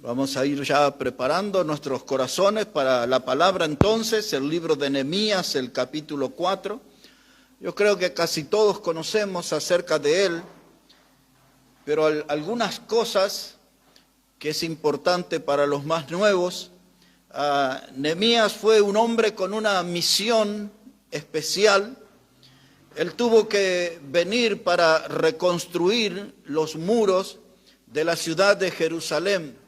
Vamos a ir ya preparando nuestros corazones para la palabra entonces, el libro de Nehemías, el capítulo 4. Yo creo que casi todos conocemos acerca de él, pero algunas cosas que es importante para los más nuevos. Nehemías fue un hombre con una misión especial. Él tuvo que venir para reconstruir los muros de la ciudad de Jerusalén.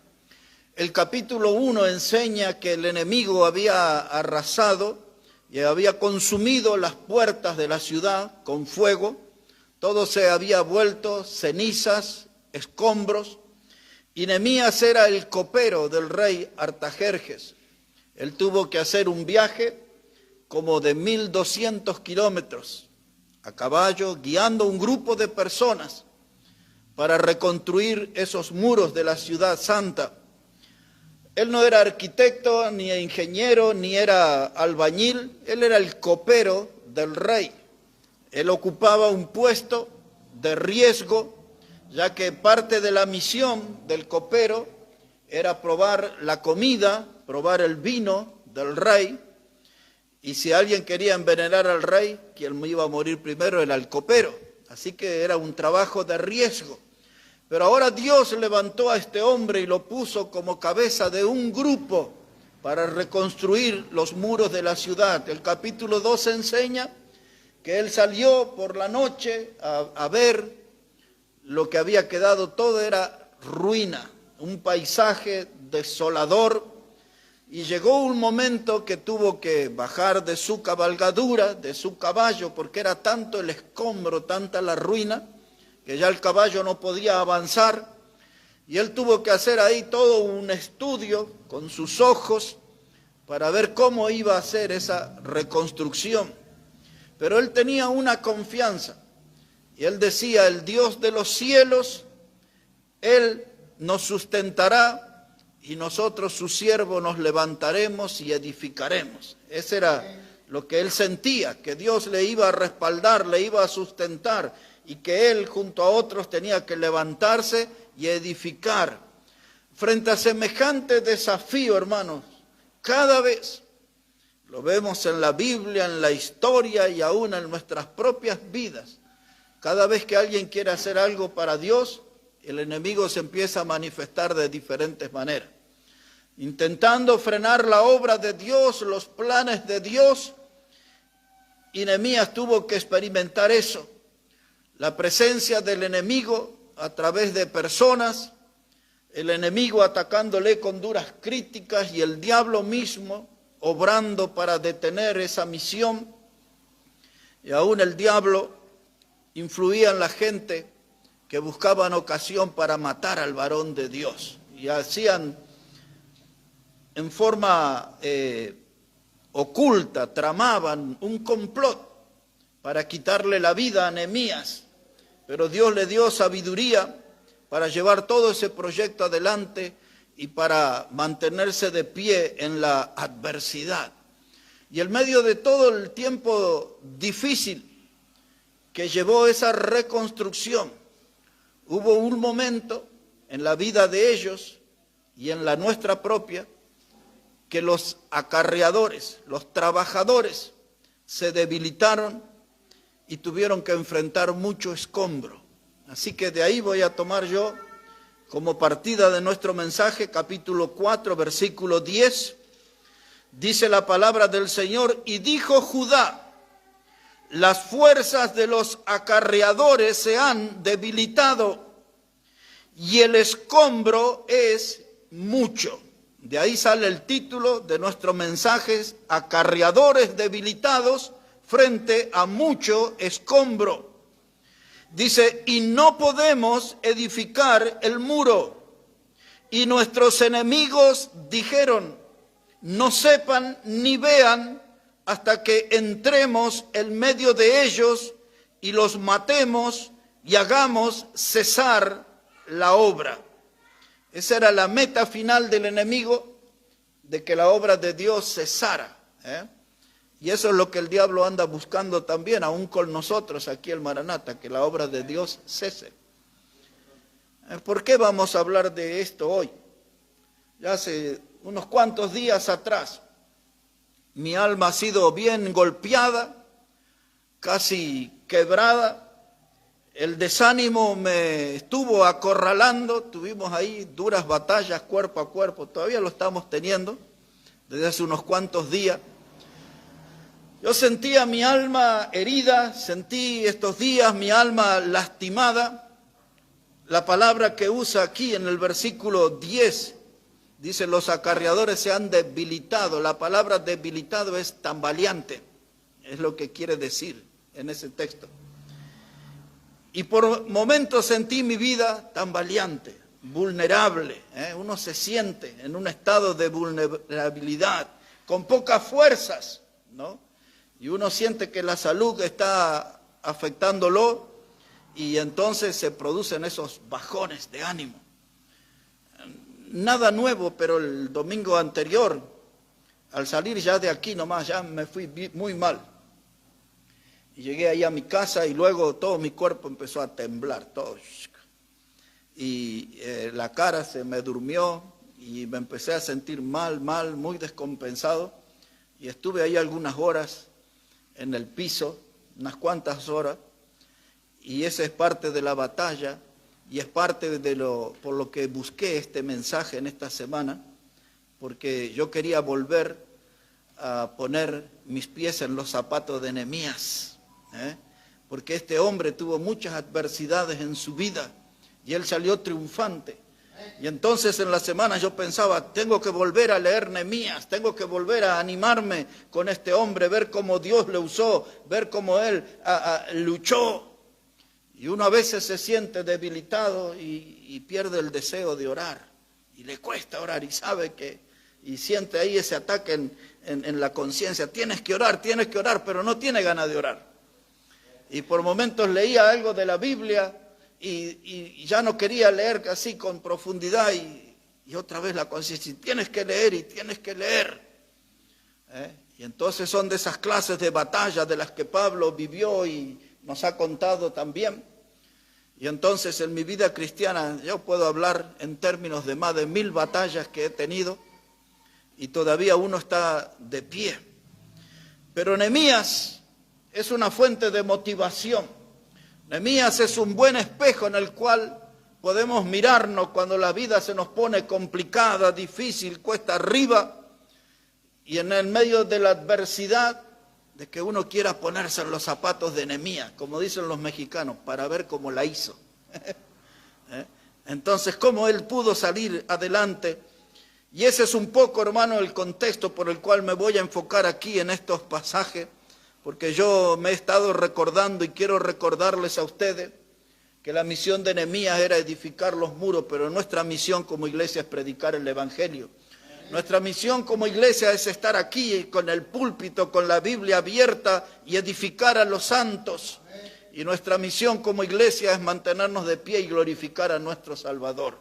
El capítulo 1 enseña que el enemigo había arrasado y había consumido las puertas de la ciudad con fuego. Todo se había vuelto cenizas, escombros. Y Nehemías era el copero del rey Artajerjes. Él tuvo que hacer un viaje como de 1200 kilómetros a caballo, guiando un grupo de personas para reconstruir esos muros de la ciudad santa. Él no era arquitecto, ni ingeniero, ni era albañil. Él era el copero del rey. Él ocupaba un puesto de riesgo, ya que parte de la misión del copero era probar la comida, probar el vino del rey. Y si alguien quería envenenar al rey, quien iba a morir primero era el copero. Así que era un trabajo de riesgo. Pero ahora Dios levantó a este hombre y lo puso como cabeza de un grupo para reconstruir los muros de la ciudad. El capítulo 2 enseña que él salió por la noche a ver lo que había quedado. Todo era ruina, un paisaje desolador. Y llegó un momento que tuvo que bajar de su cabalgadura, de su caballo, porque era tanto el escombro, tanta la ruina, que ya el caballo no podía avanzar, y él tuvo que hacer ahí todo un estudio con sus ojos para ver cómo iba a ser esa reconstrucción. Pero él tenía una confianza, y él decía: el Dios de los cielos, Él nos sustentará, y nosotros, sus siervos, nos levantaremos y edificaremos. Ese era lo que él sentía, que Dios le iba a respaldar, le iba a sustentar, y que él junto a otros tenía que levantarse y edificar. Frente a semejante desafío, hermanos, cada vez lo vemos en la Biblia, en la historia y aún en nuestras propias vidas. Cada vez que alguien quiere hacer algo para Dios, el enemigo se empieza a manifestar de diferentes maneras, intentando frenar la obra de Dios, los planes de Dios. Y Nehemías tuvo que experimentar eso. La presencia del enemigo a través de personas, el enemigo atacándole con duras críticas y el diablo mismo obrando para detener esa misión. Y aún el diablo influía en la gente que buscaban ocasión para matar al varón de Dios. Y hacían en forma oculta, tramaban un complot para quitarle la vida a Nehemías. Pero Dios le dio sabiduría para llevar todo ese proyecto adelante y para mantenerse de pie en la adversidad. Y en medio de todo el tiempo difícil que llevó esa reconstrucción, hubo un momento en la vida de ellos y en la nuestra propia que los acarreadores, los trabajadores, se debilitaron y tuvieron que enfrentar mucho escombro. Así que de ahí voy a tomar yo como partida de nuestro mensaje, capítulo 4, versículo 10. Dice la palabra del Señor: y dijo Judá: las fuerzas de los acarreadores se han debilitado y el escombro es mucho. De ahí sale el título de nuestro mensaje: acarreadores debilitados frente a mucho escombro. Dice: y no podemos edificar el muro. Y nuestros enemigos dijeron: no sepan ni vean hasta que entremos en medio de ellos y los matemos y hagamos cesar la obra. Esa era la meta final del enemigo, de que la obra de Dios cesara. Y eso es lo que el diablo anda buscando también, aún con nosotros aquí en Maranata, que la obra de Dios cese. ¿Por qué vamos a hablar de esto hoy? ya hace unos cuantos días atrás. Mi alma ha sido bien golpeada, casi quebrada. El desánimo me estuvo acorralando, tuvimos ahí duras batallas cuerpo a cuerpo, todavía lo estamos teniendo desde hace unos cuantos días. Yo sentía mi alma herida, sentí estos días mi alma lastimada. La palabra que usa aquí en el versículo 10, dice, los acarreadores se han debilitado. La palabra debilitado es tambaleante, es lo que quiere decir en ese texto. Y por momentos sentí mi vida tambaleante, vulnerable. Uno se siente en un estado de vulnerabilidad, con pocas fuerzas, ¿no? Y uno siente que la salud está afectándolo y entonces se producen esos bajones de ánimo. Nada nuevo, pero el domingo anterior, al salir ya de aquí nomás, ya me fui muy mal. Y llegué ahí a mi casa y luego todo mi cuerpo empezó a temblar, todo. Y la cara se me durmió y me empecé a sentir mal, muy descompensado. Y estuve ahí algunas horas en el piso, unas cuantas horas. Y esa es parte de la batalla y es parte de por lo que busqué este mensaje en esta semana, porque yo quería volver a poner mis pies en los zapatos de Nehemías, porque este hombre tuvo muchas adversidades en su vida y él salió triunfante. Y entonces en la semana yo pensaba, tengo que volver a leer Nehemías, tengo que volver a animarme con este hombre, ver cómo Dios le usó, ver cómo él luchó. Y uno a veces se siente debilitado y pierde el deseo de orar. Y le cuesta orar y sabe y siente ahí ese ataque en la conciencia. Tienes que orar, pero no tiene ganas de orar. Y por momentos leía algo de la Biblia y ya no quería leer así con profundidad. Y otra vez la conciencia, tienes que leer y tienes que leer. Y entonces son de esas clases de batalla de las que Pablo vivió y nos ha contado también. Y entonces en mi vida cristiana yo puedo hablar en términos de más de 1000 batallas que he tenido y todavía uno está de pie. Pero Nehemías es una fuente de motivación. Nehemías es un buen espejo en el cual podemos mirarnos cuando la vida se nos pone complicada, difícil, cuesta arriba y en el medio de la adversidad de que uno quiera ponerse en los zapatos de Nehemías, como dicen los mexicanos, para ver cómo la hizo. Entonces, cómo él pudo salir adelante. Y ese es un poco, hermano, el contexto por el cual me voy a enfocar aquí en estos pasajes, porque yo me he estado recordando y quiero recordarles a ustedes que la misión de Nehemías era edificar los muros, pero nuestra misión como iglesia es predicar el evangelio. Nuestra misión como iglesia es estar aquí con el púlpito, con la Biblia abierta y edificar a los santos. Y nuestra misión como iglesia es mantenernos de pie y glorificar a nuestro Salvador.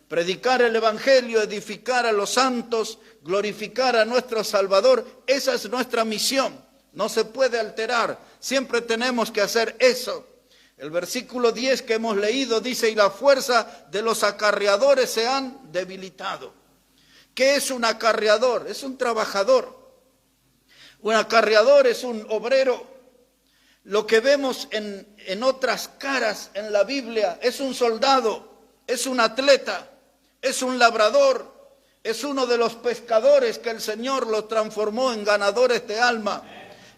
Predicar el evangelio, edificar a los santos, glorificar a nuestro Salvador, esa es nuestra misión. No se puede alterar, siempre tenemos que hacer eso. El versículo 10 que hemos leído dice, y la fuerza de los acarreadores se han debilitado. ¿Qué es un acarreador? Es un trabajador. Un acarreador es un obrero. Lo que vemos en otras caras en la Biblia es un soldado, es un atleta, es un labrador, es uno de los pescadores que el Señor los transformó en ganadores de alma.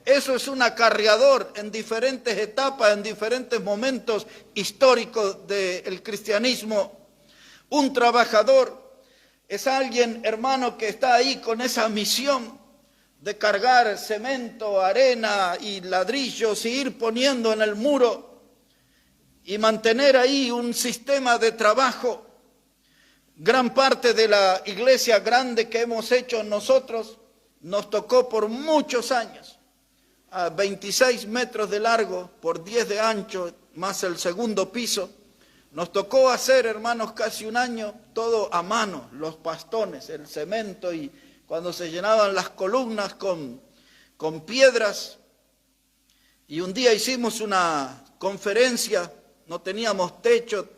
Eso es un acarreador en diferentes etapas, en diferentes momentos históricos del cristianismo. Un trabajador es alguien, hermano, que está ahí con esa misión de cargar cemento, arena y ladrillos y ir poniendo en el muro y mantener ahí un sistema de trabajo. Gran parte de la iglesia grande que hemos hecho nosotros nos tocó por muchos años, a 26 metros de largo por 10 de ancho, más el segundo piso. Nos tocó hacer, hermanos, casi un año, todo a mano, los pastones, el cemento, y cuando se llenaban las columnas con piedras. Y un día hicimos una conferencia, no teníamos techo,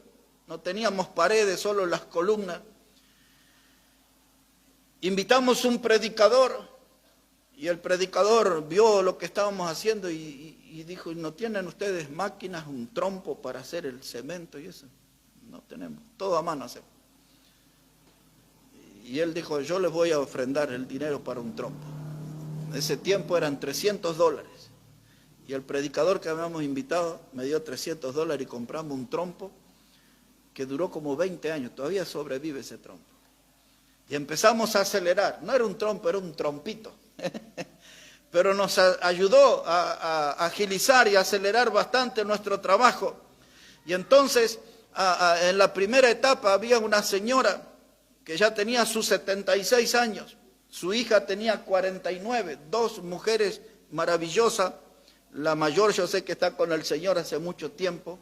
no teníamos paredes, solo las columnas. invitamos un predicador y el predicador vio lo que estábamos haciendo y dijo, ¿no tienen ustedes máquinas, un trompo para hacer el cemento y eso? No tenemos, todo a mano hacemos. Y él dijo, yo les voy a ofrendar el dinero para un trompo. En ese tiempo eran $300. Y el predicador que habíamos invitado me dio $300 y compramos un trompo que duró como 20 años. Todavía sobrevive ese trompo. Y empezamos a acelerar. No era un trompo, era un trompito. Pero nos ayudó a agilizar y acelerar bastante nuestro trabajo. Y entonces, en la primera etapa había una señora que ya tenía sus 76 años. Su hija tenía 49, dos mujeres maravillosas. La mayor yo sé que está con el Señor hace mucho tiempo,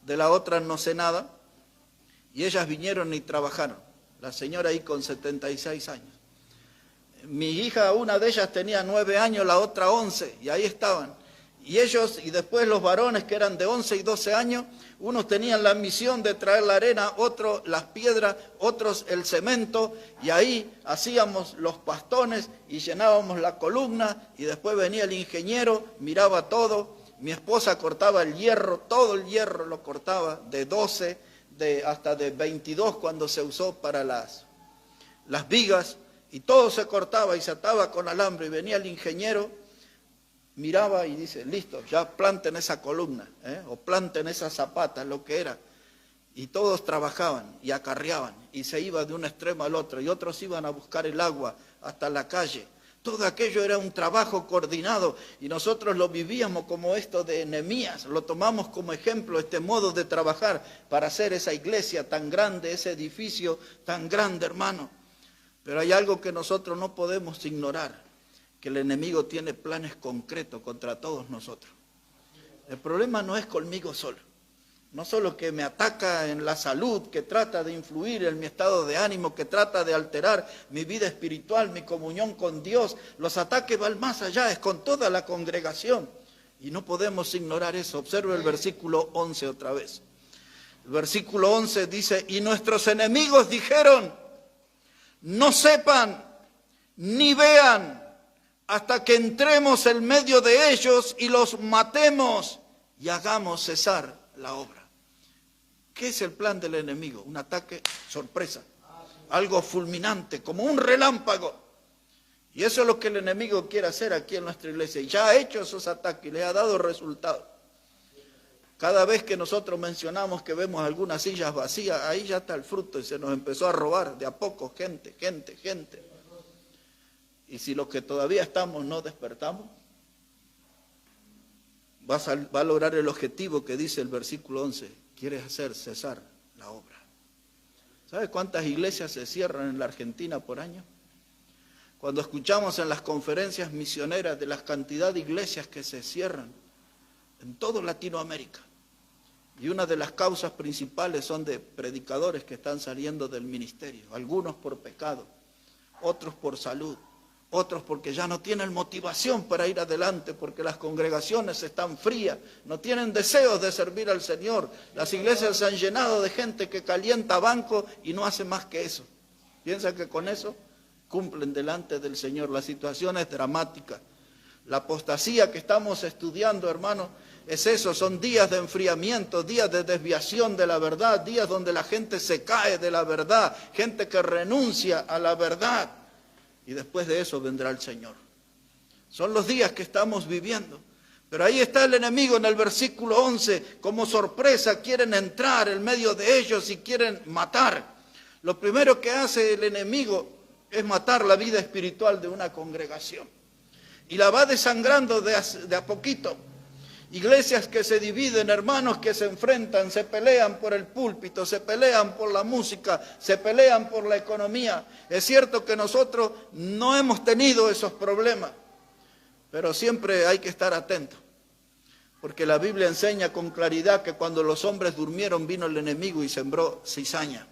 de la otra no sé nada, y ellas vinieron y trabajaron, la señora ahí con 76 años. Mi hija, una de ellas tenía 9 años, la otra 11, y ahí estaban. Y ellos, y después los varones que eran de 11 y 12 años, unos tenían la misión de traer la arena, otros las piedras, otros el cemento, y ahí hacíamos los pastones y llenábamos la columna, y después venía el ingeniero, miraba todo, mi esposa cortaba el hierro, todo el hierro lo cortaba, de 12, hasta de 22 cuando se usó para las vigas, y todo se cortaba y se ataba con alambre, y venía el ingeniero, miraba y dice, listo, ya planten esa columna, o planten esas zapatas, lo que era. Y todos trabajaban y acarreaban, y se iba de un extremo al otro, y otros iban a buscar el agua hasta la calle. Todo aquello era un trabajo coordinado, y nosotros lo vivíamos como esto de Nehemías, lo tomamos como ejemplo, este modo de trabajar para hacer esa iglesia tan grande, ese edificio tan grande, hermano. Pero hay algo que nosotros no podemos ignorar, que el enemigo tiene planes concretos contra todos nosotros. El problema no es conmigo solo, no solo que me ataca en la salud, que trata de influir en mi estado de ánimo, que trata de alterar mi vida espiritual, mi comunión con Dios. Los ataques van más allá, es con toda la congregación. Y no podemos ignorar eso. Observe el versículo 11 otra vez. El versículo 11 dice, y nuestros enemigos dijeron, no sepan ni vean hasta que entremos en medio de ellos y los matemos y hagamos cesar la obra. ¿Qué es el plan del enemigo? Un ataque sorpresa, algo fulminante, como un relámpago. Y eso es lo que el enemigo quiere hacer aquí en nuestra iglesia. Y ya ha hecho esos ataques y le ha dado resultados. Cada vez que nosotros mencionamos que vemos algunas sillas vacías, ahí ya está el fruto y se nos empezó a robar de a poco gente. Y si los que todavía estamos no despertamos, va a lograr el objetivo que dice el versículo 11. Quieres hacer cesar la obra. ¿Sabe cuántas iglesias se cierran en la Argentina por año? Cuando escuchamos en las conferencias misioneras de la cantidad de iglesias que se cierran en toda Latinoamérica. Y una de las causas principales son de predicadores que están saliendo del ministerio. Algunos por pecado, otros por salud. Otros porque ya no tienen motivación para ir adelante, porque las congregaciones están frías, no tienen deseos de servir al Señor. Las iglesias se han llenado de gente que calienta bancos y no hace más que eso. Piensa que con eso cumplen delante del Señor. La situación es dramática. La apostasía que estamos estudiando, hermano, es eso, son días de enfriamiento, días de desviación de la verdad, días donde la gente se cae de la verdad, gente que renuncia a la verdad. Y después de eso vendrá el Señor. Son los días que estamos viviendo. Pero ahí está el enemigo en el versículo 11. Como sorpresa quieren entrar en medio de ellos y quieren matar. Lo primero que hace el enemigo es matar la vida espiritual de una congregación. Y la va desangrando de a poquito. Iglesias que se dividen, hermanos que se enfrentan, se pelean por el púlpito, se pelean por la música, se pelean por la economía. Es cierto que nosotros no hemos tenido esos problemas, pero siempre hay que estar atentos, porque la Biblia enseña con claridad que cuando los hombres durmieron vino el enemigo y sembró cizaña.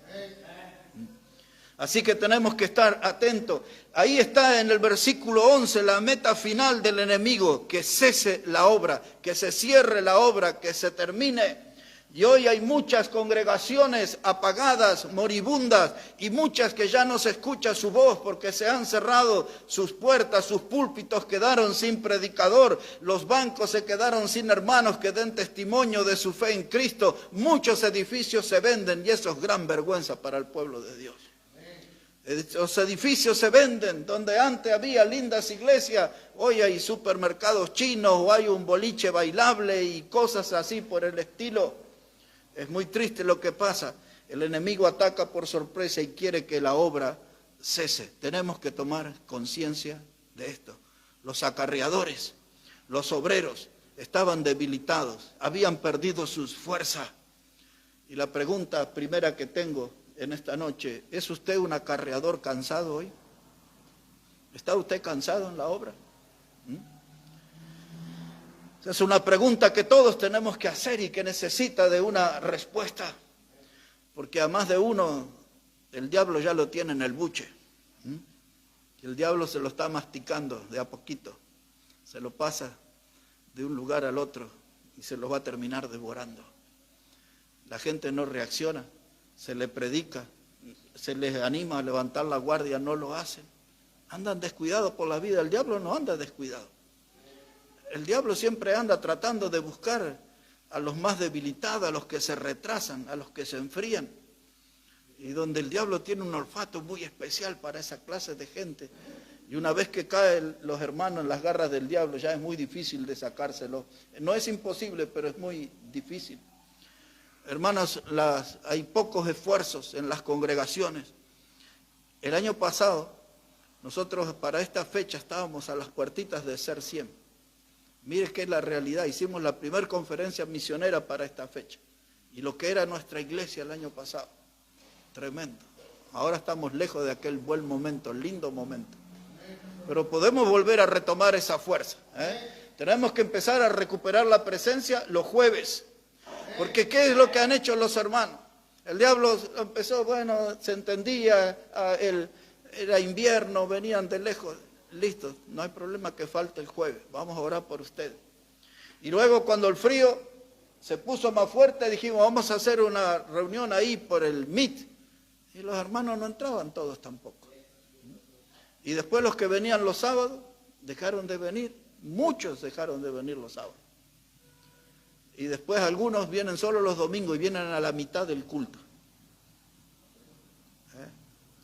Así que tenemos que estar atentos. Ahí está en el versículo 11 la meta final del enemigo, que cese la obra, que se cierre la obra, que se termine. Y hoy hay muchas congregaciones apagadas, moribundas, y muchas que ya no se escucha su voz porque se han cerrado sus puertas, sus púlpitos quedaron sin predicador, los bancos se quedaron sin hermanos que den testimonio de su fe en Cristo. Muchos edificios se venden y eso es gran vergüenza para el pueblo de Dios. Los edificios se venden, donde antes había lindas iglesias, hoy hay supermercados chinos o hay un boliche bailable y cosas así por el estilo. Es muy triste lo que pasa. El enemigo ataca por sorpresa y quiere que la obra cese. Tenemos que tomar conciencia de esto. Los acarreadores, los obreros estaban debilitados, habían perdido sus fuerzas. Y la pregunta primera que tengo en esta noche, ¿es usted un acarreador cansado hoy? ¿Está usted cansado en la obra? Esa es una pregunta que todos tenemos que hacer y que necesita de una respuesta, porque a más de uno el diablo ya lo tiene en el buche. Y el diablo se lo está masticando de a poquito, se lo pasa de un lugar al otro y se lo va a terminar devorando. La gente no reacciona, se le predica, se les anima a levantar la guardia, no lo hacen. Andan descuidados por la vida. El diablo no anda descuidado. El diablo siempre anda tratando de buscar a los más debilitados, a los que se retrasan, a los que se enfrían. Y donde el diablo tiene un olfato muy especial para esa clase de gente. Y una vez que caen los hermanos en las garras del diablo, ya es muy difícil de sacárselo. No es imposible, pero es muy difícil. Hermanos, hay pocos esfuerzos en las congregaciones. El año pasado, nosotros para esta fecha estábamos a las puertitas de ser 100. Mire qué es la realidad. Hicimos la primera conferencia misionera para esta fecha. Y lo que era nuestra iglesia el año pasado. Tremendo. Ahora estamos lejos de aquel buen momento, lindo momento. Pero podemos volver a retomar esa fuerza. Tenemos que empezar a recuperar la presencia los jueves. Porque ¿qué es lo que han hecho los hermanos? El diablo empezó, bueno, se entendía, era invierno, venían de lejos. Listo, no hay problema que falte el jueves, vamos a orar por ustedes. Y luego cuando el frío se puso más fuerte, dijimos, vamos a hacer una reunión ahí por el MIT. Y los hermanos no entraban todos tampoco. Y después los que venían los sábados, dejaron de venir, muchos dejaron de venir los sábados. Y después algunos vienen solo los domingos y vienen a la mitad del culto.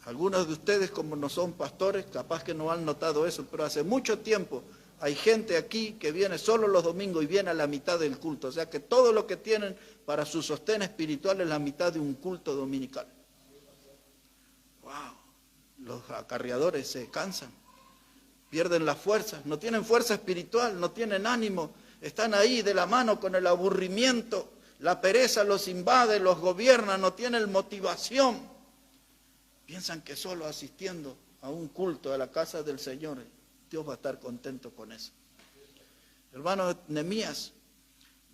Algunos de ustedes, como no son pastores, capaz que no han notado eso, pero hace mucho tiempo hay gente aquí que viene solo los domingos y viene a la mitad del culto. O sea que todo lo que tienen para su sostén espiritual es la mitad de un culto dominical. ¡Wow! Los acarreadores se cansan, pierden las fuerzas, no tienen fuerza espiritual, no tienen ánimo, están ahí de la mano con el aburrimiento, la pereza los invade, los gobierna, no tienen motivación. Piensan que solo asistiendo a un culto a la casa del Señor, Dios va a estar contento con eso. Hermano Nehemías,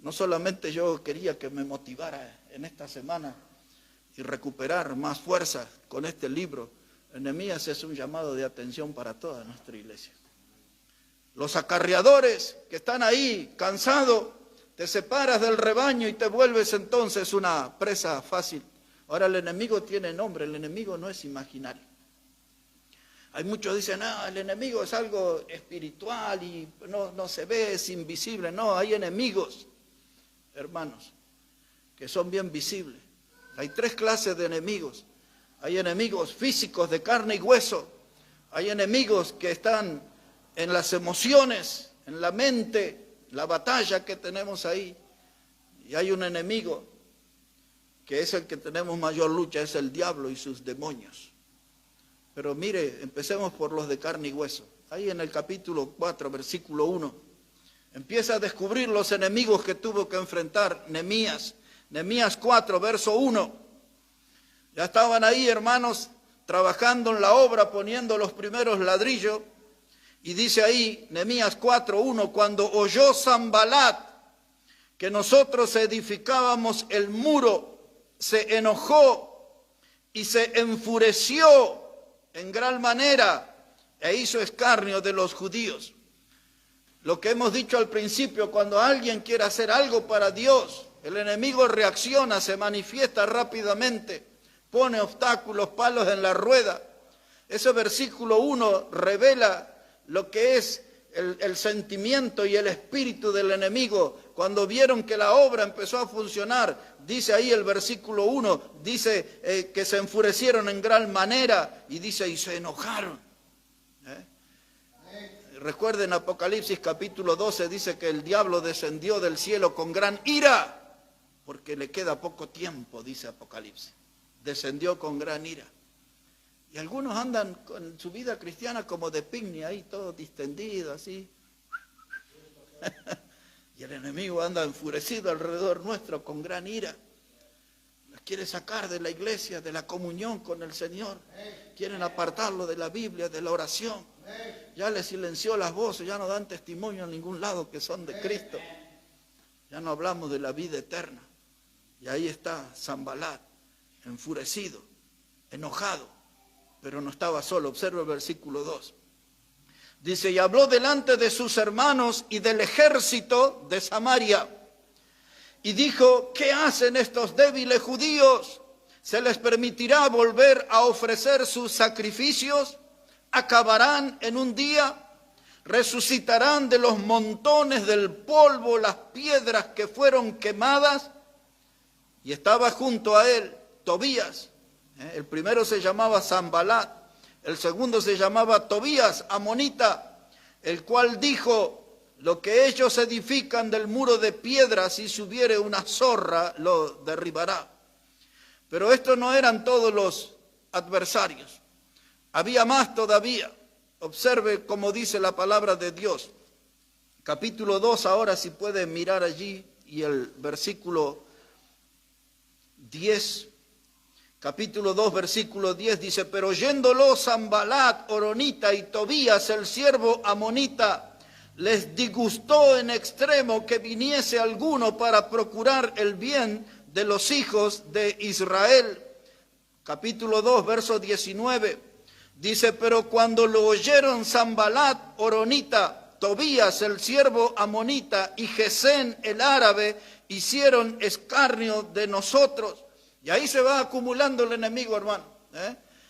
no solamente yo quería que me motivara en esta semana y recuperar más fuerza con este libro, Nehemías es un llamado de atención para toda nuestra iglesia. Los acarreadores que están ahí, cansados, te separas del rebaño y te vuelves entonces una presa fácil. Ahora el enemigo tiene nombre, el enemigo no es imaginario. Hay muchos que dicen, el enemigo es algo espiritual y no se ve, es invisible. No, hay enemigos, hermanos, que son bien visibles. Hay 3 clases de enemigos. Hay enemigos físicos de carne y hueso. Hay enemigos que están en las emociones, en la mente, la batalla que tenemos ahí. Y hay un enemigo que es el que tenemos mayor lucha, es el diablo y sus demonios. Pero mire, empecemos por los de carne y hueso. Ahí en el capítulo 4, versículo 1, empieza a descubrir los enemigos que tuvo que enfrentar Nehemías. Nehemías 4, verso 1. Ya estaban ahí, hermanos, trabajando en la obra, poniendo los primeros ladrillos. Y dice ahí, Nehemías 4, 1, cuando oyó Sanbalat que nosotros edificábamos el muro, se enojó y se enfureció en gran manera e hizo escarnio de los judíos. Lo que hemos dicho al principio, cuando alguien quiere hacer algo para Dios, El enemigo reacciona, se manifiesta rápidamente, pone obstáculos, palos en la rueda. Ese versículo 1 revela lo que es el sentimiento y el espíritu del enemigo. Cuando vieron que la obra empezó a funcionar, dice ahí el versículo 1, dice que se enfurecieron en gran manera y dice y se enojaron. Recuerden Apocalipsis capítulo 12, dice que el diablo descendió del cielo con gran ira, porque le queda poco tiempo, dice Apocalipsis. Descendió con gran ira. Y algunos andan con su vida cristiana como de picnic ahí, todo distendido así. Y el enemigo anda enfurecido alrededor nuestro con gran ira. Nos quiere sacar de la iglesia, de la comunión con el Señor. Quieren apartarlo de la Biblia, de la oración. Ya le silenció las voces, ya no dan testimonio en ningún lado que son de Cristo. Ya no hablamos de la vida eterna. Y ahí está Sanbalat, enfurecido, enojado. Pero no estaba solo. Observa el versículo 2. Dice, y habló delante de sus hermanos y del ejército de Samaria. Y dijo, ¿qué hacen estos débiles judíos? ¿Se les permitirá volver a ofrecer sus sacrificios? ¿Acabarán en un día? ¿Resucitarán de los montones del polvo las piedras que fueron quemadas? Y estaba junto a él Tobías. El primero se llamaba Sanbalat, el segundo se llamaba Tobías, amonita, el cual dijo, lo que ellos edifican del muro de piedra, si subiere una zorra, lo derribará. Pero estos no eran todos los adversarios, había más todavía. Observe cómo dice la palabra de Dios. Capítulo 2, ahora si pueden mirar allí, y el versículo 10. Capítulo 2, versículo 10 dice, pero oyéndolo Sanbalat, horonita y Tobías, el siervo amonita, les disgustó en extremo que viniese alguno para procurar el bien de los hijos de Israel. Capítulo 2, verso 19, dice, pero cuando lo oyeron Sanbalat, horonita, Tobías, el siervo amonita, y Gesén, el árabe, hicieron escarnio de nosotros. Y ahí se va acumulando el enemigo, hermano.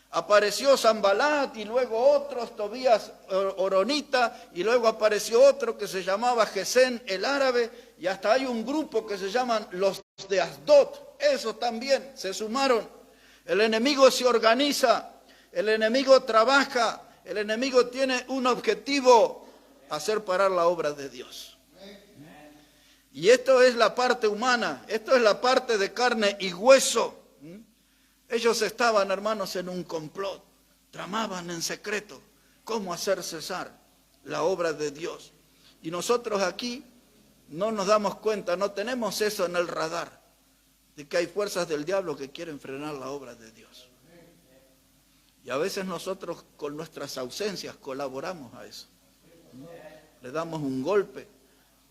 Apareció Sanbalat y luego otros, Tobías horonita, y luego apareció otro que se llamaba Gesén el árabe, y hasta hay un grupo que se llaman los de Asdod. Esos también se sumaron. El enemigo se organiza, el enemigo trabaja, el enemigo tiene un objetivo, hacer parar la obra de Dios. Y esto es la parte humana, esto es la parte de carne y hueso. Ellos estaban, hermanos, en un complot, tramaban en secreto cómo hacer cesar la obra de Dios. Y nosotros aquí no nos damos cuenta, no tenemos eso en el radar, de que hay fuerzas del diablo que quieren frenar la obra de Dios. Y a veces nosotros con nuestras ausencias colaboramos a eso. Le damos un golpe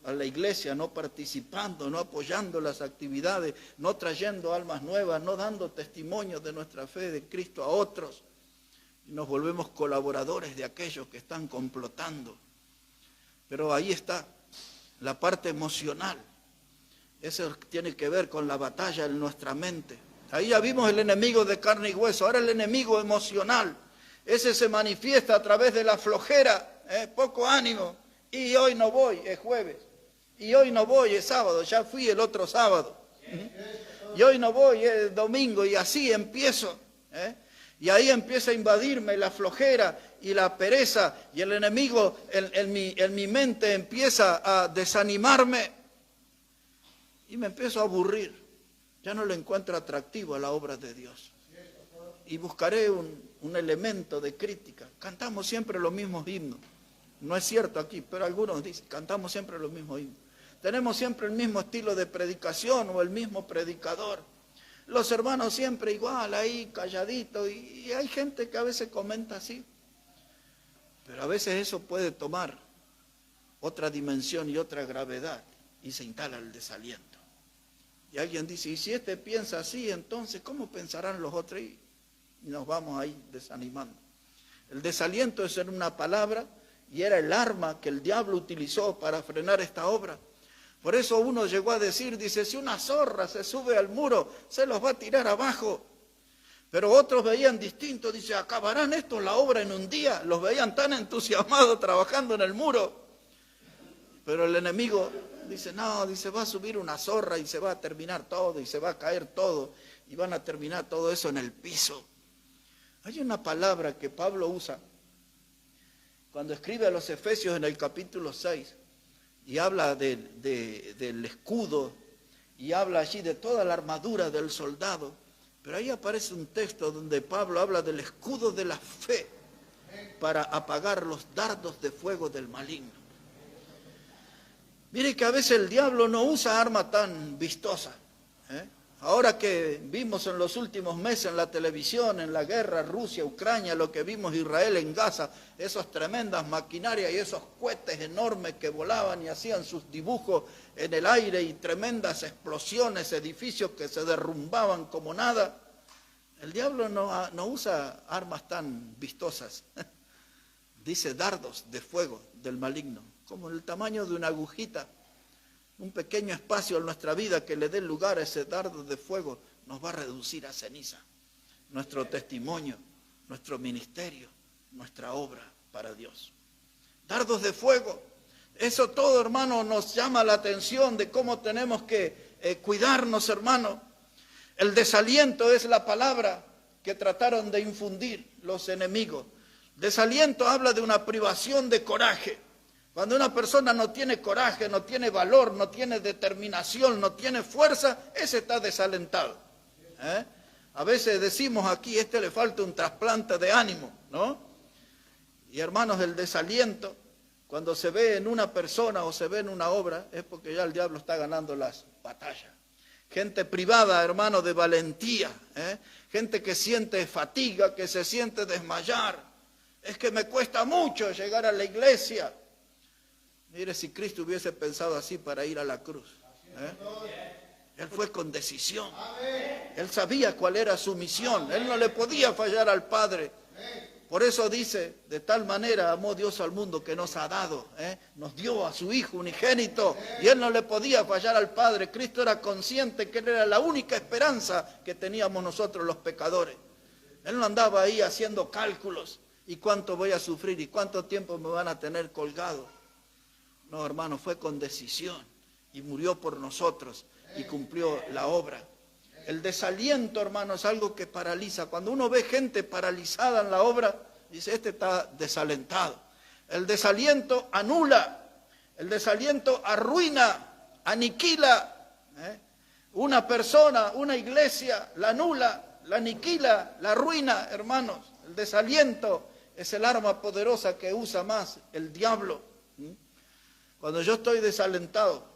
a la iglesia, no participando, no apoyando las actividades, no trayendo almas nuevas, no dando testimonio de nuestra fe de Cristo a otros. Y nos volvemos colaboradores de aquellos que están complotando. Pero ahí está la parte emocional. Eso tiene que ver con la batalla en nuestra mente. Ahí ya vimos el enemigo de carne y hueso, ahora el enemigo emocional. Ese se manifiesta a través de la flojera, poco ánimo. Y hoy no voy, es jueves. Y hoy no voy, es sábado, ya fui el otro sábado. Y hoy no voy, es domingo, y así empiezo. Y ahí empieza a invadirme la flojera y la pereza, y el enemigo en mi mente empieza a desanimarme. Y me empiezo a aburrir. Ya no le encuentro atractivo a la obra de Dios. Y buscaré un elemento de crítica. Cantamos siempre los mismos himnos. No es cierto aquí, pero algunos dicen, cantamos siempre los mismos himnos. Tenemos siempre el mismo estilo de predicación o el mismo predicador. Los hermanos siempre igual, ahí calladitos, y hay gente que a veces comenta así. Pero a veces eso puede tomar otra dimensión y otra gravedad, y se instala el desaliento. Y alguien dice, y si este piensa así, entonces, ¿cómo pensarán los otros? Y nos vamos ahí desanimando. El desaliento es en una palabra, y era el arma que el diablo utilizó para frenar esta obra. Por eso uno llegó a decir, dice, si una zorra se sube al muro, se los va a tirar abajo. Pero otros veían distinto, dice, ¿acabarán estos la obra en un día? Los veían tan entusiasmados trabajando en el muro. Pero el enemigo dice, no, dice, va a subir una zorra y se va a terminar todo, y se va a caer todo, y van a terminar todo eso en el piso. Hay una palabra que Pablo usa cuando escribe a los Efesios en el capítulo 6, y habla del escudo, y habla allí de toda la armadura del soldado. Pero ahí aparece un texto donde Pablo habla del escudo de la fe para apagar los dardos de fuego del maligno. Mire que a veces el diablo no usa arma tan vistosa. Ahora que vimos en los últimos meses en la televisión, en la guerra Rusia-Ucrania, lo que vimos Israel en Gaza, esas tremendas maquinarias y esos cohetes enormes que volaban y hacían sus dibujos en el aire y tremendas explosiones, edificios que se derrumbaban como nada. El diablo no usa armas tan vistosas. Dice dardos de fuego del maligno, como el tamaño de una agujita. Un pequeño espacio en nuestra vida que le dé lugar a ese dardo de fuego nos va a reducir a ceniza. Nuestro testimonio, nuestro ministerio, nuestra obra para Dios. Dardos de fuego. Eso todo, hermano, nos llama la atención de cómo tenemos que cuidarnos, hermano. El desaliento es la palabra que trataron de infundir los enemigos. Desaliento habla de una privación de coraje. Cuando una persona no tiene coraje, no tiene valor, no tiene determinación, no tiene fuerza, ese está desalentado. A veces decimos aquí, le falta un trasplante de ánimo, ¿no? Y hermanos, el desaliento, cuando se ve en una persona o se ve en una obra, es porque ya el diablo está ganando las batallas. Gente privada, hermano, de valentía, gente que siente fatiga, que se siente desmayar. Es que me cuesta mucho llegar a la iglesia. Mire, si Cristo hubiese pensado así para ir a la cruz. Él fue con decisión. Él sabía cuál era su misión. Él no le podía fallar al Padre. Por eso dice, de tal manera amó Dios al mundo que nos ha dado. Nos dio a su Hijo unigénito. Y Él no le podía fallar al Padre. Cristo era consciente que Él era la única esperanza que teníamos nosotros los pecadores. Él no andaba ahí haciendo cálculos. ¿Y cuánto voy a sufrir? ¿Y cuánto tiempo me van a tener colgado? No, hermano, fue con decisión y murió por nosotros y cumplió la obra. El desaliento, hermano, es algo que paraliza. Cuando uno ve gente paralizada en la obra, dice, este está desalentado. El desaliento anula, el desaliento arruina, aniquila. Una persona, una iglesia, la anula, la aniquila, la arruina, hermanos. El desaliento es el arma poderosa que usa más el diablo. Cuando yo estoy desalentado,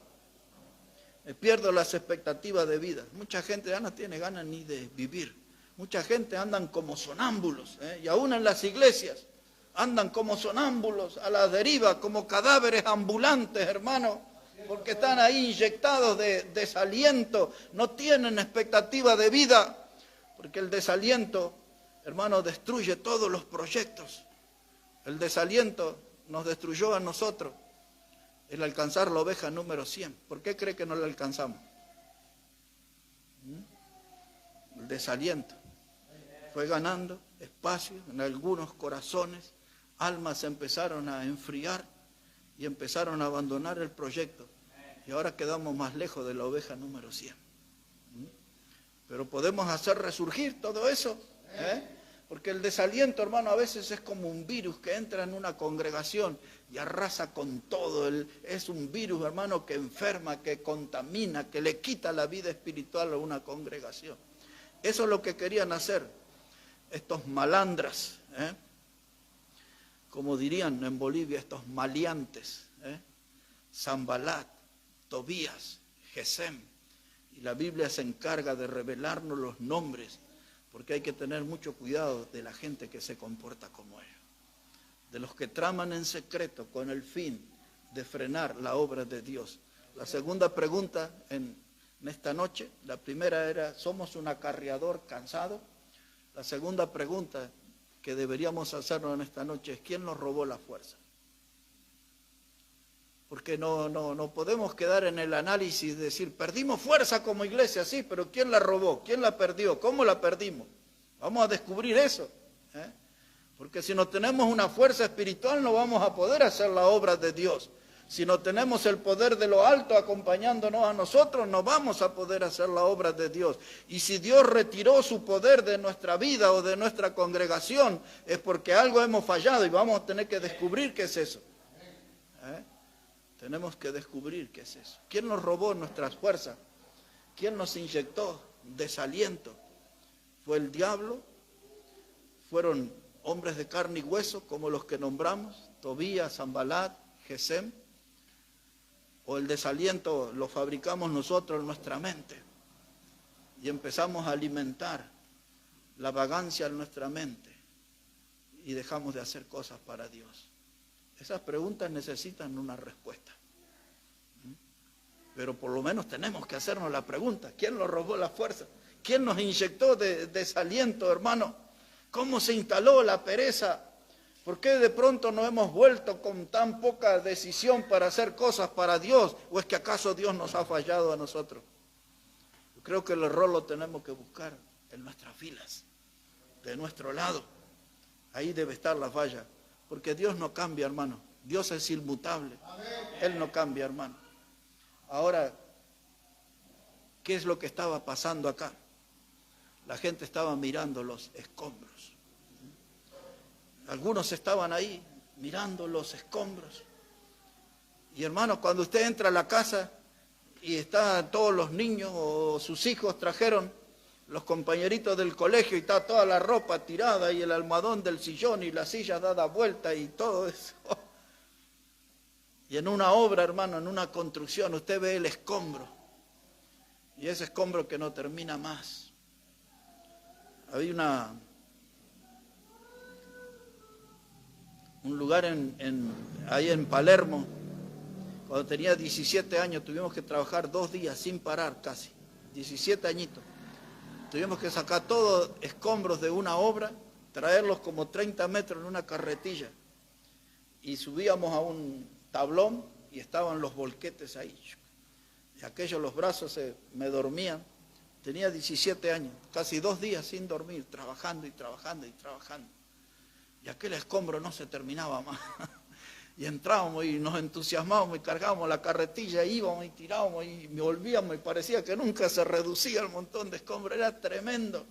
me pierdo las expectativas de vida. Mucha gente ya no tiene ganas ni de vivir. Mucha gente andan como sonámbulos, y aún en las iglesias andan como sonámbulos, a la deriva, como cadáveres ambulantes, hermano, porque están ahí inyectados de desaliento, no tienen expectativa de vida, porque el desaliento, hermano, destruye todos los proyectos. El desaliento nos destruyó a nosotros. El alcanzar la oveja número 100. ¿Por qué cree que no la alcanzamos? El desaliento fue ganando espacio en algunos corazones, almas se empezaron a enfriar y empezaron a abandonar el proyecto. Y ahora quedamos más lejos de la oveja número 100. Pero podemos hacer resurgir todo eso, porque el desaliento, hermano, a veces es como un virus que entra en una congregación y arrasa con todo. Es un virus, hermano, que enferma, que contamina, que le quita la vida espiritual a una congregación. Eso es lo que querían hacer estos malandras, como dirían en Bolivia, estos maleantes, Sanbalat, Tobías, Gesem. Y la Biblia se encarga de revelarnos los nombres, porque hay que tener mucho cuidado de la gente que se comporta como ellos, de los que traman en secreto con el fin de frenar la obra de Dios. La segunda pregunta en esta noche, la primera era, ¿somos un acarreador cansado? La segunda pregunta que deberíamos hacernos en esta noche es, ¿quién nos robó la fuerza? Porque no podemos quedar en el análisis de decir, perdimos fuerza como iglesia, sí, pero ¿quién la robó? ¿Quién la perdió? ¿Cómo la perdimos? Vamos a descubrir eso. Porque si no tenemos una fuerza espiritual no vamos a poder hacer la obra de Dios. Si no tenemos el poder de lo alto acompañándonos a nosotros, no vamos a poder hacer la obra de Dios. Y si Dios retiró su poder de nuestra vida o de nuestra congregación, es porque algo hemos fallado y vamos a tener que descubrir qué es eso. Tenemos que descubrir qué es eso. ¿Quién nos robó nuestras fuerzas? ¿Quién nos inyectó desaliento? ¿Fue el diablo? ¿Fueron hombres de carne y hueso como los que nombramos? Tobías, Sanbalat, Gesem. ¿O el desaliento lo fabricamos nosotros en nuestra mente? Y empezamos a alimentar la vagancia en nuestra mente y dejamos de hacer cosas para Dios. Esas preguntas necesitan una respuesta. Pero por lo menos tenemos que hacernos la pregunta. ¿Quién nos robó la fuerza? ¿Quién nos inyectó desaliento, hermano? ¿Cómo se instaló la pereza? ¿Por qué de pronto nos hemos vuelto con tan poca decisión para hacer cosas para Dios? ¿O es que acaso Dios nos ha fallado a nosotros? Yo creo que el error lo tenemos que buscar en nuestras filas, de nuestro lado. Ahí debe estar la falla. Porque Dios no cambia, hermano. Dios es inmutable. Él no cambia, hermano. Ahora, ¿qué es lo que estaba pasando acá? La gente estaba mirando los escombros. Algunos estaban ahí mirando los escombros. Y hermano, cuando usted entra a la casa y están todos los niños o sus hijos trajeron los compañeritos del colegio y está toda la ropa tirada y el almohadón del sillón y la silla dada vuelta y todo eso. Y en una obra, hermano, en una construcción, usted ve el escombro. Y ese escombro que no termina más. Había un lugar ahí en Palermo, cuando tenía 17 años, tuvimos que trabajar 2 días sin parar casi, 17 añitos. Tuvimos que sacar todos escombros de una obra, traerlos como 30 metros en una carretilla. Y subíamos a un tablón y estaban los volquetes ahí. Y aquellos, los brazos me dormían. Tenía 17 años, casi 2 días sin dormir, trabajando y trabajando y trabajando. Y aquel escombro no se terminaba más. Y entrábamos y nos entusiasmábamos y cargábamos la carretilla, íbamos y tirábamos y volvíamos y parecía que nunca se reducía el montón de escombros, era tremendo.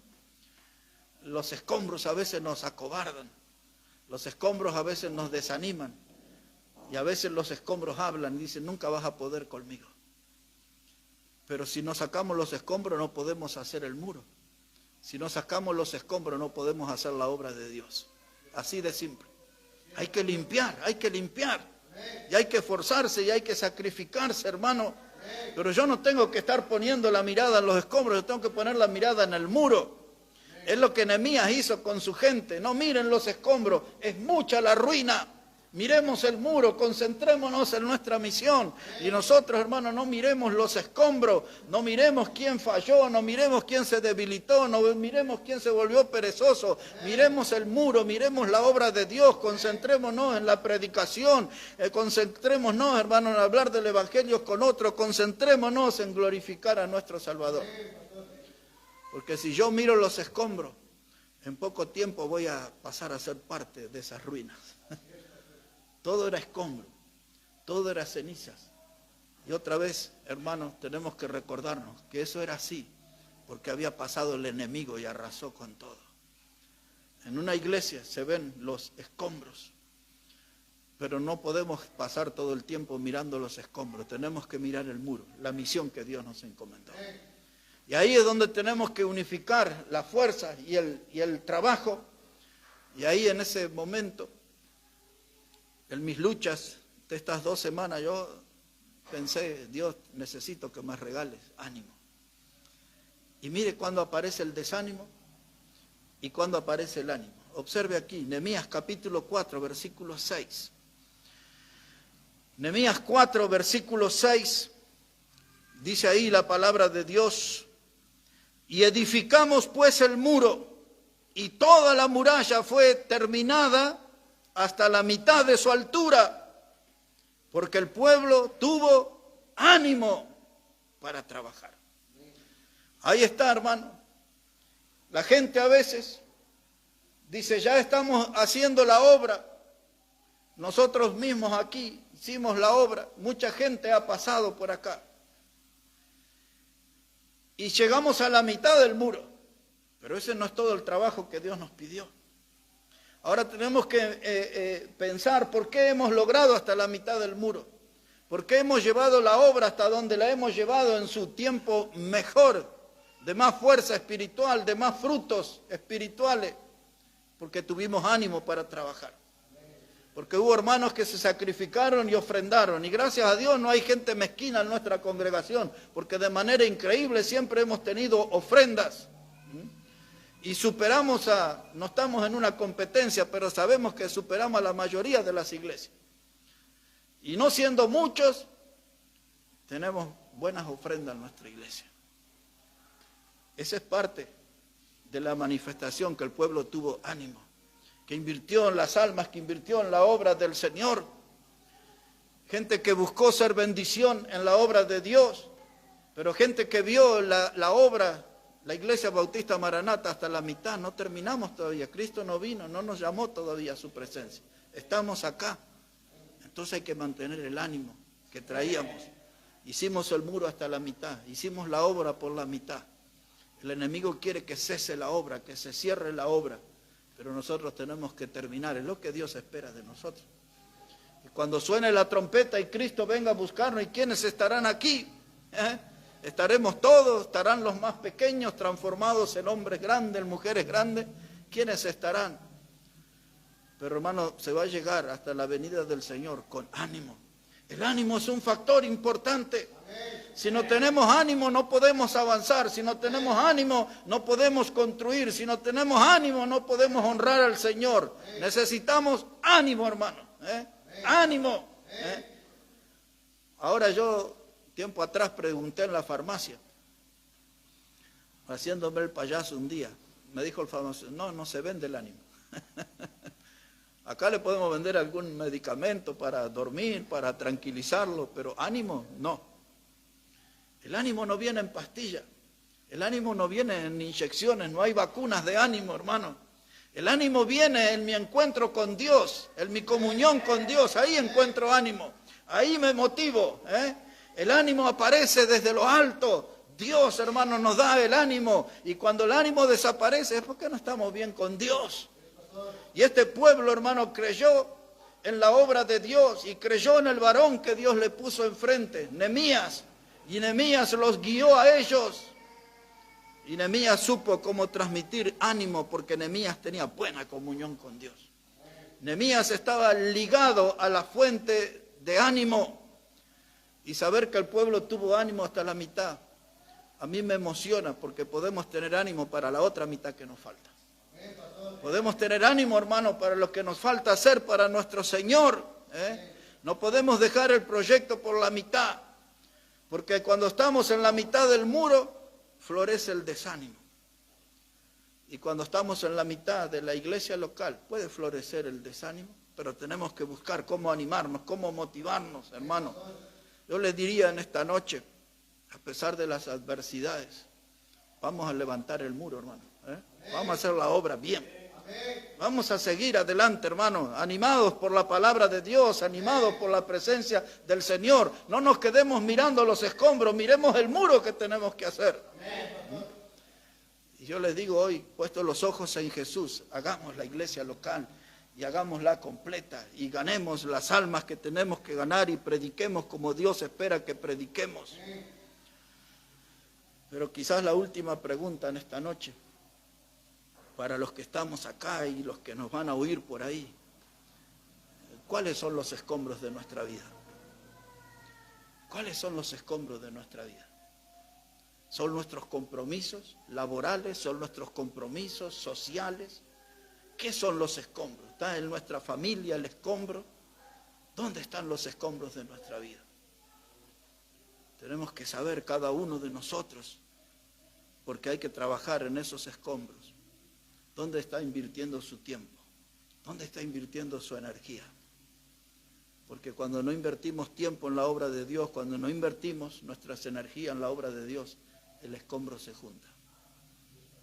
Los escombros a veces nos acobardan, los escombros a veces nos desaniman y a veces los escombros hablan y dicen, nunca vas a poder conmigo. Pero si no sacamos los escombros no podemos hacer el muro. Si no sacamos los escombros no podemos hacer la obra de Dios. Así de simple. Hay que limpiar, y hay que esforzarse y hay que sacrificarse, hermano. Pero yo no tengo que estar poniendo la mirada en los escombros, yo tengo que poner la mirada en el muro. Es lo que Nehemías hizo con su gente. No miren los escombros, es mucha la ruina. Miremos el muro, concentrémonos en nuestra misión. Y nosotros, hermanos, no miremos los escombros, no miremos quién falló, no miremos quién se debilitó, no miremos quién se volvió perezoso. Miremos el muro, miremos la obra de Dios, concentrémonos en la predicación, concentrémonos, hermanos, en hablar del evangelio con otros, concentrémonos en glorificar a nuestro Salvador. Porque si yo miro los escombros, en poco tiempo voy a pasar a ser parte de esas ruinas. Todo era escombro, todo era cenizas. Y otra vez, hermanos, tenemos que recordarnos que eso era así, porque había pasado el enemigo y arrasó con todo. En una iglesia se ven los escombros, pero no podemos pasar todo el tiempo mirando los escombros, tenemos que mirar el muro, la misión que Dios nos encomendó. Y ahí es donde tenemos que unificar la fuerza y el trabajo, y ahí en ese momento, en mis luchas de estas 2 semanas, yo pensé, Dios, necesito que me regales ánimo. Y mire cuando aparece el desánimo y cuando aparece el ánimo. Observe aquí, Nehemías capítulo 4, versículo 6. Nehemías 4, versículo 6, dice ahí la palabra de Dios, y edificamos pues el muro, y toda la muralla fue terminada hasta la mitad de su altura, porque el pueblo tuvo ánimo para trabajar. Ahí está, hermano. La gente a veces dice, ya estamos haciendo la obra. Nosotros mismos aquí hicimos la obra. Mucha gente ha pasado por acá. Y llegamos a la mitad del muro. Pero ese no es todo el trabajo que Dios nos pidió. Ahora tenemos que pensar por qué hemos logrado hasta la mitad del muro. ¿Por qué hemos llevado la obra hasta donde la hemos llevado en su tiempo mejor, de más fuerza espiritual, de más frutos espirituales? Porque tuvimos ánimo para trabajar. Porque hubo hermanos que se sacrificaron y ofrendaron. Y gracias a Dios no hay gente mezquina en nuestra congregación, porque de manera increíble siempre hemos tenido ofrendas. Y superamos no estamos en una competencia, pero sabemos que superamos a la mayoría de las iglesias. Y no siendo muchos, tenemos buenas ofrendas en nuestra iglesia. Esa es parte de la manifestación que el pueblo tuvo ánimo, que invirtió en las almas, que invirtió en la obra del Señor. Gente que buscó ser bendición en la obra de Dios, pero gente que vio la obra, la Iglesia Bautista Maranata hasta la mitad. No terminamos todavía, Cristo no vino, no nos llamó todavía a su presencia. Estamos acá. Entonces hay que mantener el ánimo que traíamos. Hicimos el muro hasta la mitad, hicimos la obra por la mitad. El enemigo quiere que cese la obra, que se cierre la obra, pero nosotros tenemos que terminar, es lo que Dios espera de nosotros. Y cuando suene la trompeta y Cristo venga a buscarnos, ¿y quiénes estarán aquí? Estaremos todos, estarán los más pequeños transformados en hombres grandes, en mujeres grandes. ¿Quiénes estarán? Pero hermano, se va a llegar hasta la venida del Señor con ánimo. El ánimo es un factor importante. Si no tenemos ánimo no podemos avanzar. Si no tenemos ánimo no podemos construir. Si no tenemos ánimo no podemos honrar al Señor. Necesitamos ánimo, hermano. Ánimo. Ahora yo, tiempo atrás, pregunté en la farmacia, haciéndome el payaso un día. Me dijo el farmacéutico, no se vende el ánimo. Acá le podemos vender algún medicamento para dormir, para tranquilizarlo, pero ánimo, no. El ánimo no viene en pastillas, el ánimo no viene en inyecciones, no hay vacunas de ánimo, hermano. El ánimo viene en mi encuentro con Dios, en mi comunión con Dios, ahí encuentro ánimo, ahí me motivo. El ánimo aparece desde lo alto. Dios, hermano, nos da el ánimo, y cuando el ánimo desaparece es porque no estamos bien con Dios. Y este pueblo, hermano, creyó en la obra de Dios y creyó en el varón que Dios le puso enfrente, Nehemías. Y Nehemías los guió a ellos. Y Nehemías supo cómo transmitir ánimo, porque Nehemías tenía buena comunión con Dios. Nehemías estaba ligado a la fuente de ánimo. Y saber que el pueblo tuvo ánimo hasta la mitad, a mí me emociona, porque podemos tener ánimo para la otra mitad que nos falta. Podemos tener ánimo, hermano, para lo que nos falta hacer para nuestro Señor. No podemos dejar el proyecto por la mitad, porque cuando estamos en la mitad del muro, florece el desánimo. Y cuando estamos en la mitad de la iglesia local, puede florecer el desánimo, pero tenemos que buscar cómo animarnos, cómo motivarnos, hermano. Yo les diría en esta noche, a pesar de las adversidades, vamos a levantar el muro, hermano. Vamos a hacer la obra bien. Vamos a seguir adelante, hermano, animados por la palabra de Dios, animados por la presencia del Señor. No nos quedemos mirando los escombros, miremos el muro que tenemos que hacer. Y yo les digo hoy, puestos los ojos en Jesús, hagamos la iglesia local y hagámosla completa y ganemos las almas que tenemos que ganar y prediquemos como Dios espera que prediquemos. Pero quizás la última pregunta en esta noche, para los que estamos acá y los que nos van a oír por ahí, ¿cuáles son los escombros de nuestra vida? ¿Cuáles son los escombros de nuestra vida? ¿Son nuestros compromisos laborales? ¿Son nuestros compromisos sociales? ¿Qué son los escombros? ¿Está en nuestra familia el escombro? ¿Dónde están los escombros de nuestra vida? Tenemos que saber cada uno de nosotros, porque hay que trabajar en esos escombros. ¿Dónde está invirtiendo su tiempo? ¿Dónde está invirtiendo su energía? Porque cuando no invertimos tiempo en la obra de Dios, cuando no invertimos nuestras energías en la obra de Dios, el escombro se junta.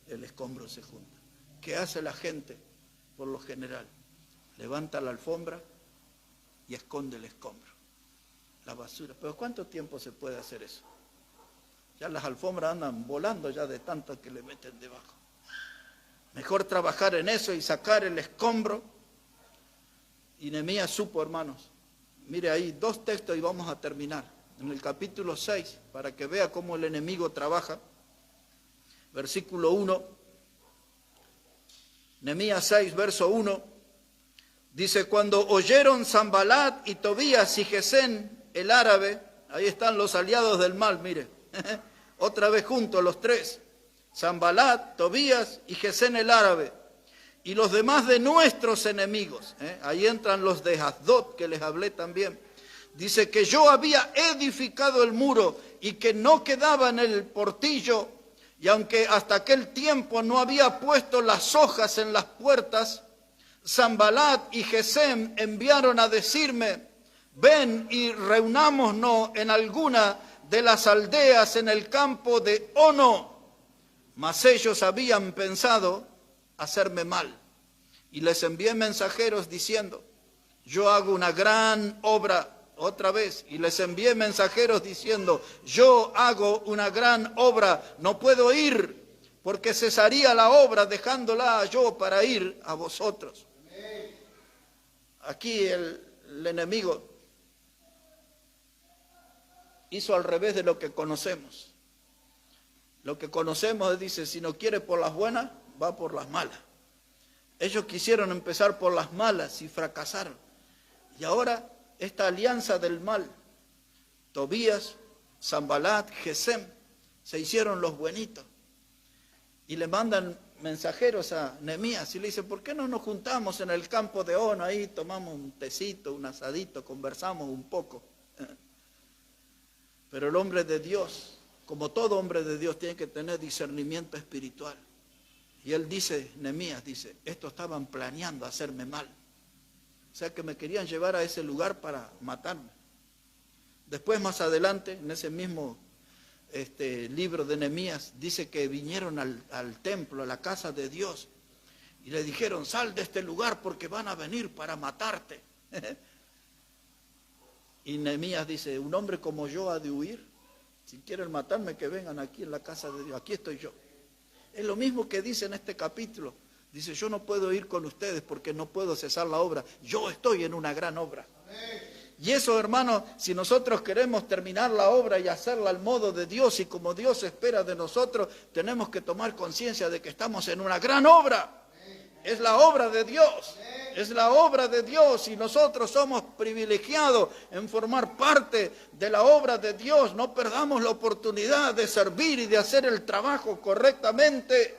El escombro se junta. ¿Qué hace la gente? Por lo general, levanta la alfombra y esconde el escombro, la basura. Pero ¿cuánto tiempo se puede hacer eso? Ya las alfombras andan volando ya de tanto que le meten debajo. Mejor trabajar en eso y sacar el escombro. Y Nehemías supo, hermanos. Mire ahí 2 textos y vamos a terminar. En el capítulo 6, para que vea cómo el enemigo trabaja. Versículo 1. Nehemías 6, verso 1. Dice, cuando oyeron Sanbalat y Tobías y Gesén, el árabe, ahí están los aliados del mal, mire. Otra vez juntos los 3. Sanbalat, Tobías y Gesén el árabe. Y los demás de nuestros enemigos. Ahí entran los de Asdod, que les hablé también. Dice que yo había edificado el muro y que no quedaba en el portillo. Y aunque hasta aquel tiempo no había puesto las hojas en las puertas, Sanbalat y Gesem enviaron a decirme, ven y reunámonos en alguna de las aldeas en el campo de Ono. Mas ellos habían pensado hacerme mal. Y les envié mensajeros diciendo, yo hago una gran obra. Otra vez, y les envié mensajeros diciendo, yo hago una gran obra, no puedo ir, porque cesaría la obra dejándola yo para ir a vosotros. Aquí el enemigo hizo al revés de lo que conocemos. Lo que conocemos dice, si no quiere por las buenas, va por las malas. Ellos quisieron empezar por las malas y fracasaron. Y ahora esta alianza del mal, Tobías, Sanbalat, Gesem, se hicieron los buenitos. Y le mandan mensajeros a Nehemías y le dicen, ¿por qué no nos juntamos en el campo de Ono? Ahí tomamos un tecito, un asadito, conversamos un poco. Pero el hombre de Dios, como todo hombre de Dios, tiene que tener discernimiento espiritual. Y él dice, Nehemías dice, estos estaban planeando hacerme mal. O sea que me querían llevar a ese lugar para matarme. Después más adelante, en ese mismo libro de Nehemías, dice que vinieron al templo, a la casa de Dios, y le dijeron, sal de este lugar porque van a venir para matarte. Y Nehemías dice, un hombre como yo ha de huir. Si quieren matarme, que vengan aquí en la casa de Dios, aquí estoy yo. Es lo mismo que dice en este capítulo. Dice, yo no puedo ir con ustedes porque no puedo cesar la obra. Yo estoy en una gran obra. Y eso, hermano, si nosotros queremos terminar la obra y hacerla al modo de Dios y como Dios espera de nosotros, tenemos que tomar conciencia de que estamos en una gran obra. Es la obra de Dios. Es la obra de Dios y nosotros somos privilegiados en formar parte de la obra de Dios. No perdamos la oportunidad de servir y de hacer el trabajo correctamente.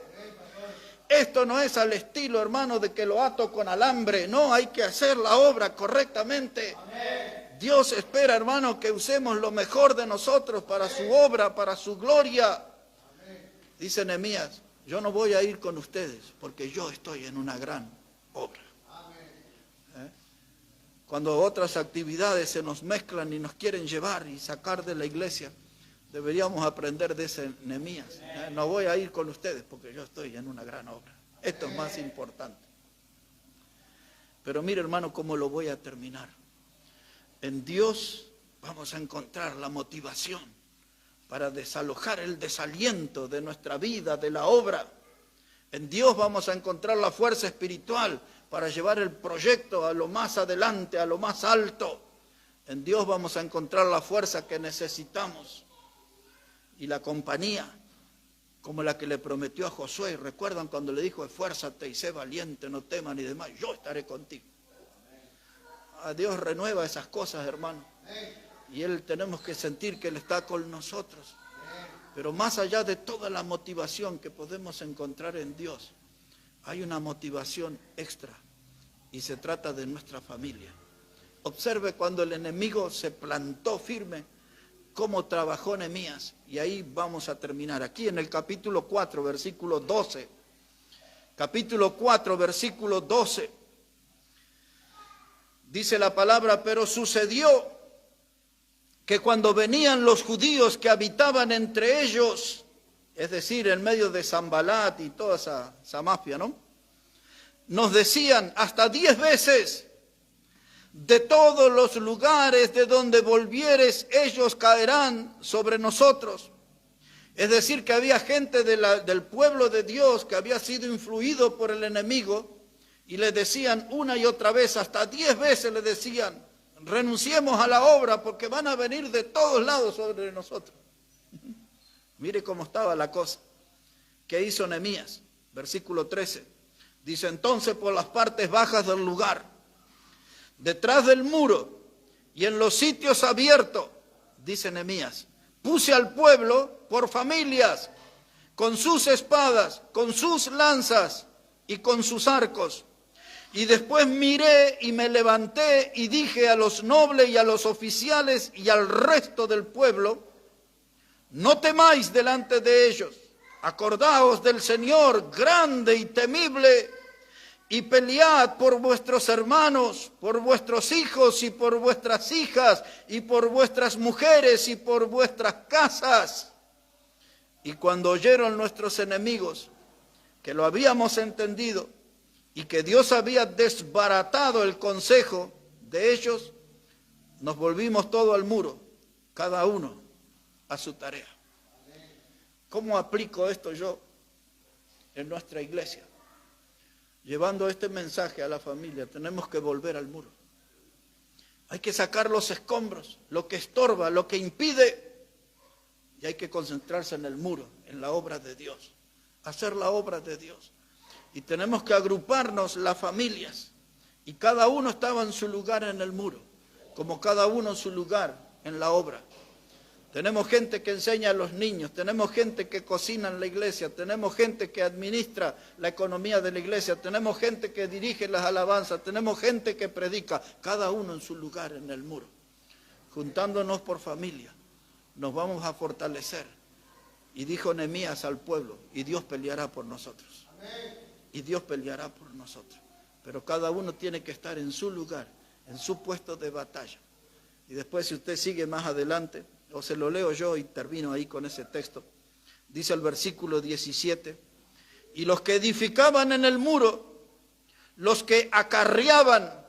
Esto no es al estilo, hermano, de que lo ato con alambre. No, hay que hacer la obra correctamente. Amén. Dios espera, hermano, que usemos lo mejor de nosotros para su obra, para su gloria. Amén. Dice Nehemías, yo no voy a ir con ustedes porque yo estoy en una gran obra. Cuando otras actividades se nos mezclan y nos quieren llevar y sacar de la iglesia, deberíamos aprender de ese Nehemías. No voy a ir con ustedes porque yo estoy en una gran obra. Esto es más importante. Pero mire, hermano, cómo lo voy a terminar. En Dios vamos a encontrar la motivación para desalojar el desaliento de nuestra vida, de la obra. En Dios vamos a encontrar la fuerza espiritual para llevar el proyecto a lo más adelante, a lo más alto. En Dios vamos a encontrar la fuerza que necesitamos. Y la compañía, como la que le prometió a Josué. ¿Recuerdan cuando le dijo, esfuérzate y sé valiente, no temas ni demás? Yo estaré contigo. A Dios renueva esas cosas, hermano. Y Él tenemos que sentir que Él está con nosotros. Pero más allá de toda la motivación que podemos encontrar en Dios, hay una motivación extra. Y se trata de nuestra familia. Observe cuando el enemigo se plantó firme, cómo trabajó Nehemías. Y ahí vamos a terminar. Aquí en el capítulo 4, versículo 12. Capítulo 4, versículo 12. Dice la palabra, pero sucedió que cuando venían los judíos que habitaban entre ellos, es decir, en medio de Sanbalat y toda esa mafia, ¿no? Nos decían hasta 10 veces, de todos los lugares de donde volvieres, ellos caerán sobre nosotros. Es decir, que había gente del pueblo de Dios que había sido influido por el enemigo y le decían una y otra vez, hasta 10 veces le decían, renunciemos a la obra porque van a venir de todos lados sobre nosotros. Mire cómo estaba la cosa. ¿Qué hizo Nehemías? Versículo 13. Dice, entonces por las partes bajas del lugar, detrás del muro y en los sitios abiertos, dice Nehemías, puse al pueblo por familias, con sus espadas, con sus lanzas y con sus arcos. Y después miré y me levanté y dije a los nobles y a los oficiales y al resto del pueblo, no temáis delante de ellos, acordaos del Señor grande y temible, y pelead por vuestros hermanos, por vuestros hijos y por vuestras hijas, y por vuestras mujeres y por vuestras casas. Y cuando oyeron nuestros enemigos que lo habíamos entendido y que Dios había desbaratado el consejo de ellos, nos volvimos todos al muro, cada uno a su tarea. ¿Cómo aplico esto yo en nuestra iglesia? Llevando este mensaje a la familia, tenemos que volver al muro. Hay que sacar los escombros, lo que estorba, lo que impide, y hay que concentrarse en el muro, en la obra de Dios, hacer la obra de Dios. Y tenemos que agruparnos las familias, y cada uno estaba en su lugar en el muro, como cada uno en su lugar en la obra. Tenemos gente que enseña a los niños, tenemos gente que cocina en la iglesia, tenemos gente que administra la economía de la iglesia, tenemos gente que dirige las alabanzas, tenemos gente que predica, cada uno en su lugar en el muro. Juntándonos por familia, nos vamos a fortalecer. Y dijo Nehemías al pueblo, y Dios peleará por nosotros. Y Dios peleará por nosotros. Pero cada uno tiene que estar en su lugar, en su puesto de batalla. Y después, si usted sigue más adelante, o se lo leo yo y termino ahí con ese texto. Dice el versículo 17, y los que edificaban en el muro, los que acarreaban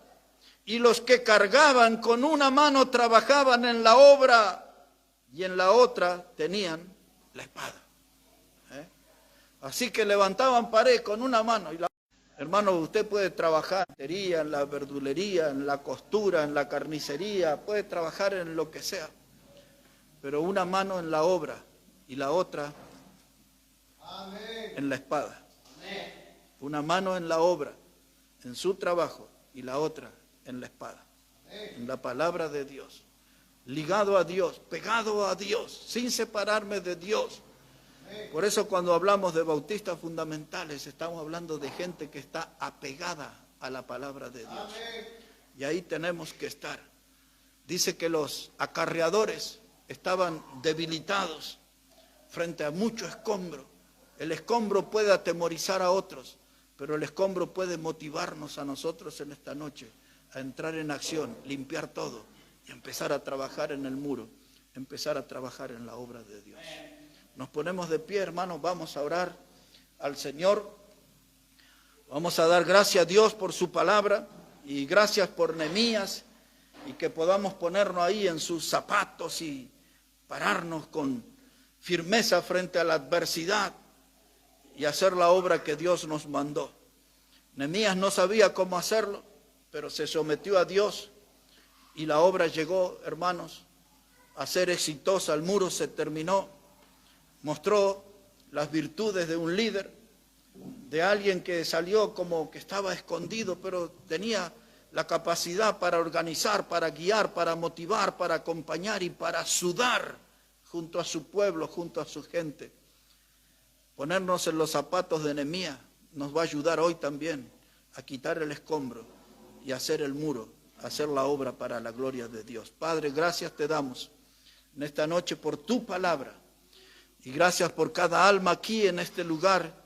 y los que cargaban con una mano trabajaban en la obra y en la otra tenían la espada. Así que levantaban pared con una mano. Hermano, usted puede trabajar en la verdulería, en la costura, en la carnicería, puede trabajar en lo que sea. Pero una mano en la obra y la otra en la espada. Una mano en la obra, en su trabajo, y la otra en la espada. En la palabra de Dios. Ligado a Dios, pegado a Dios, sin separarme de Dios. Por eso cuando hablamos de bautistas fundamentales, estamos hablando de gente que está apegada a la palabra de Dios. Y ahí tenemos que estar. Dice que los acarreadores estaban debilitados frente a mucho escombro. El escombro puede atemorizar a otros, pero el escombro puede motivarnos a nosotros en esta noche a entrar en acción, limpiar todo y empezar a trabajar en el muro, empezar a trabajar en la obra de Dios. Nos ponemos de pie, hermanos, vamos a orar al Señor. Vamos a dar gracias a Dios por su palabra y gracias por Nehemías, y que podamos ponernos ahí en sus zapatos y pararnos con firmeza frente a la adversidad y hacer la obra que Dios nos mandó. Nehemías no sabía cómo hacerlo, pero se sometió a Dios y la obra llegó, hermanos, a ser exitosa. El muro se terminó, mostró las virtudes de un líder, de alguien que salió como que estaba escondido, pero tenía la capacidad para organizar, para guiar, para motivar, para acompañar y para sudar junto a su pueblo, junto a su gente. Ponernos en los zapatos de Nehemías nos va a ayudar hoy también a quitar el escombro y hacer el muro, hacer la obra para la gloria de Dios. Padre, gracias te damos en esta noche por tu palabra y gracias por cada alma aquí en este lugar,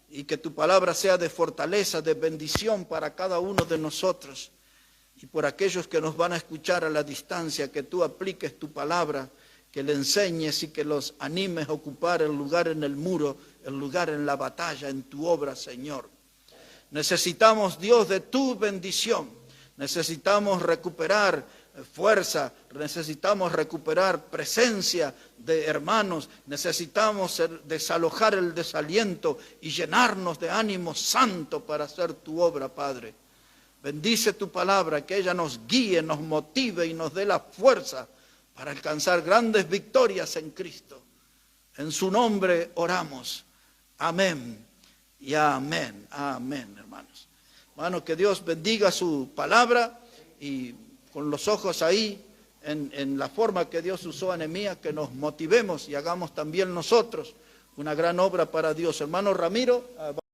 y que tu palabra sea de fortaleza, de bendición para cada uno de nosotros, y por aquellos que nos van a escuchar a la distancia, que tú apliques tu palabra, que le enseñes y que los animes a ocupar el lugar en el muro, el lugar en la batalla, en tu obra, Señor. Necesitamos, Dios, de tu bendición. Necesitamos recuperar fuerza, necesitamos recuperar presencia de hermanos, necesitamos desalojar el desaliento y llenarnos de ánimo santo para hacer tu obra, Padre. Bendice tu palabra, que ella nos guíe, nos motive y nos dé la fuerza para alcanzar grandes victorias en Cristo. En su nombre oramos. Amén y amén. Amén, hermanos. Hermanos, que Dios bendiga su palabra y con los ojos ahí en la forma que Dios usó a Nehemías, que nos motivemos y hagamos también nosotros una gran obra para Dios. Hermano Ramiro.